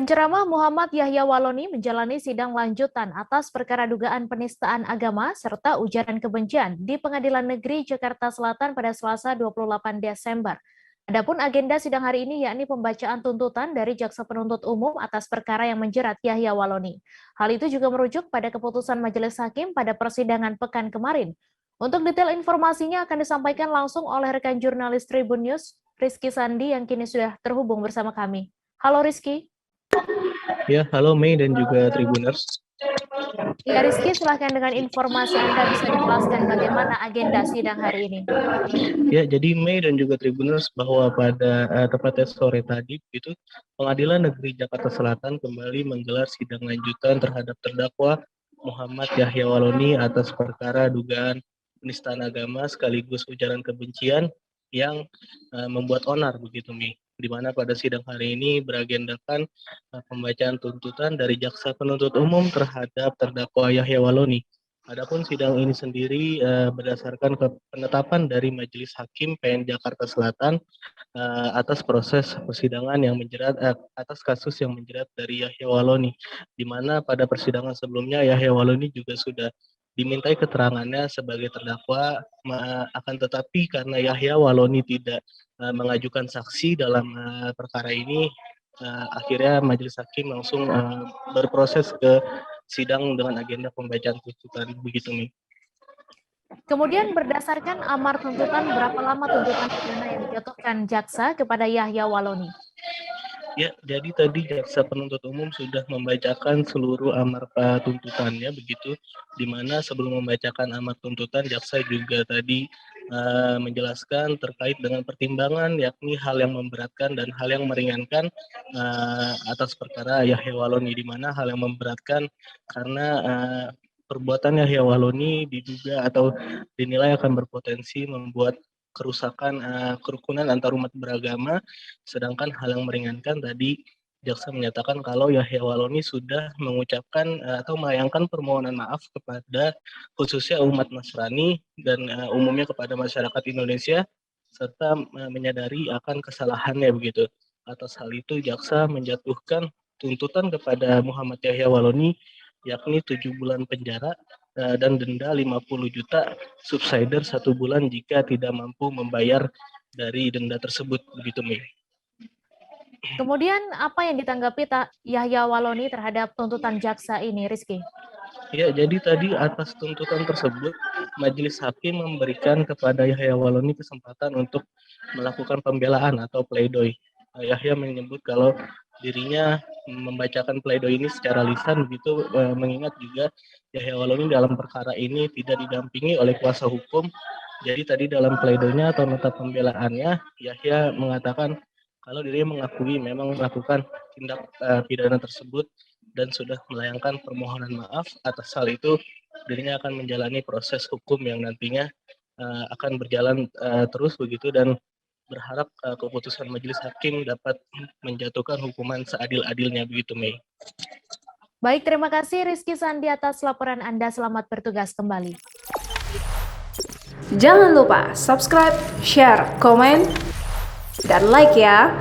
Penceramah Muhammad Yahya Waloni menjalani sidang lanjutan atas perkara dugaan penistaan agama serta ujaran kebencian di Pengadilan Negeri Jakarta Selatan pada Selasa 28 Desember. Adapun agenda sidang hari ini yakni pembacaan tuntutan dari Jaksa Penuntut Umum atas perkara yang menjerat Yahya Waloni. Hal itu juga merujuk pada keputusan Majelis Hakim pada persidangan pekan kemarin. Untuk detail informasinya akan disampaikan langsung oleh rekan jurnalis Tribun News, Rizky Sandi yang kini sudah terhubung bersama kami. Halo Rizky. Ya, halo Mei dan juga Tribuners. Ya Rizky, silahkan dengan informasi Anda bisa dijelaskan bagaimana agenda sidang hari ini. Ya, jadi Mei dan juga Tribuners bahwa pada tepatnya sore tadi itu Pengadilan Negeri Jakarta Selatan kembali menggelar sidang lanjutan terhadap terdakwa Muhammad Yahya Waloni atas perkara dugaan penistaan agama sekaligus ujaran kebencian yang membuat onar begitu Mei. Di mana pada sidang hari ini beragendakan pembacaan tuntutan dari Jaksa Penuntut Umum terhadap terdakwa Yahya Waloni. Adapun sidang ini sendiri berdasarkan penetapan dari Majelis Hakim PN Jakarta Selatan atas proses persidangan yang menjerat atas kasus yang menjerat dari Yahya Waloni, di mana pada persidangan sebelumnya Yahya Waloni juga sudah dimintai keterangannya sebagai terdakwa, akan tetapi karena Yahya Waloni tidak mengajukan saksi dalam perkara ini, akhirnya Majelis Hakim langsung berproses ke sidang dengan agenda pembacaan tuntutan begitu nih. Kemudian berdasarkan amar tuntutan, berapa lama tuntutan pidana yang dijatuhkan jaksa kepada Yahya Waloni? Ya, jadi tadi Jaksa Penuntut Umum sudah membacakan seluruh amar tuntutannya begitu, di mana sebelum membacakan amar tuntutan Jaksa juga tadi menjelaskan terkait dengan pertimbangan yakni hal yang memberatkan dan hal yang meringankan atas perkara Yahya Waloni, di mana hal yang memberatkan karena perbuatan Yahya Waloni diduga atau dinilai akan berpotensi membuat kerusakan kerukunan antar umat beragama, sedangkan hal yang meringankan tadi jaksa menyatakan kalau Yahya Waloni sudah mengucapkan atau melayangkan permohonan maaf kepada khususnya umat Nasrani dan umumnya kepada masyarakat Indonesia, serta menyadari akan kesalahannya begitu. Atas hal itu jaksa menjatuhkan tuntutan kepada Muhammad Yahya Waloni yakni 7 bulan penjara dan denda 50 juta, subsider 1 bulan jika tidak mampu membayar dari denda tersebut begitu Mei. Kemudian apa yang ditanggapi Yahya Waloni terhadap tuntutan jaksa ini, Rizky? Ya, jadi tadi atas tuntutan tersebut, Majelis Hakim memberikan kepada Yahya Waloni kesempatan untuk melakukan pembelaan atau pledoi. Yahya menyebut kalau dirinya membacakan pledoi ini secara lisan begitu, mengingat juga Yahya Waloni dalam perkara ini tidak didampingi oleh kuasa hukum. Jadi tadi dalam pledoinya atau nota pembelaannya, Yahya mengatakan kalau dirinya mengakui memang melakukan tindak pidana tersebut dan sudah melayangkan permohonan maaf. Atas hal itu dirinya akan menjalani proses hukum yang nantinya akan berjalan terus begitu, dan berharap keputusan Majelis Hakim dapat menjatuhkan hukuman seadil-adilnya begitu Mei. Baik, terima kasih Rizky Sandi atas laporan Anda. Selamat bertugas kembali. Jangan lupa subscribe, share, komen, dan like ya.